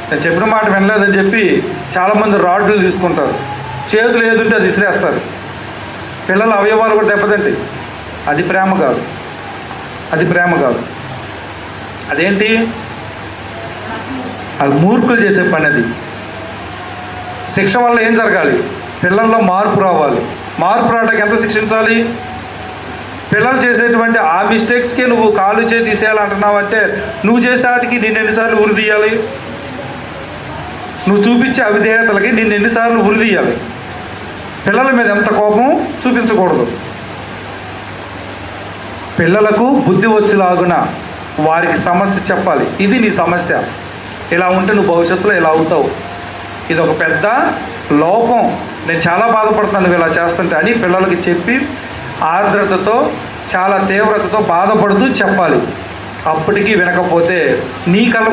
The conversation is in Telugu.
నేను చెప్పిన మాట వినలేదని చెప్పి చాలామంది రాడ్లు తీసుకుంటారు, చేతులు ఏదుంటే అది విసిరేస్తారు. పిల్లల అవయవాలు కూడా దెబ్బతింటాయి. అది ప్రేమ కాదు, అది ప్రేమ కాదు. అదేంటి? అది మూర్ఖులు చేసే పని. అది శిక్ష వల్ల ఏం జరగాలి? పిల్లల్లో మార్పు రావాలి. మార్పు రావడానికి ఎంత శిక్షించాలి? పిల్లలు చేసేటువంటి ఆ మిస్టేక్స్కి నువ్వు కాలు చేయి తీసేయాలంటున్నావు అంటే నువ్వు చేసే వాటికి నిన్ను ఎన్నిసార్లు ఉరి తీయాలి? నువ్వు చూపించే అవిధేయతలకి నిన్ను ఎన్నిసార్లు ఉరి తీయాలి? పిల్లల మీద ఎంత కోపం చూపించకూడదు. పిల్లలకు బుద్ధి వచ్చేలాగున వారికి సమస్య చెప్పాలి. ఇది నీ సమస్య, ఇలా ఉంటే నువ్వు భవిష్యత్తులో ఇలా అవుతావు, ఇది ఒక పెద్ద లోపం, నేను చాలా బాధపడుతున్నాను నువ్వు ఇలా చేస్తుంటే అని పిల్లలకి చెప్పి ఆర్ద్రతతో చాలా తీవ్రతతో బాధపడుతూ చెప్పాలి. అప్పటికీ వినకపోతే నీ కళ్ళ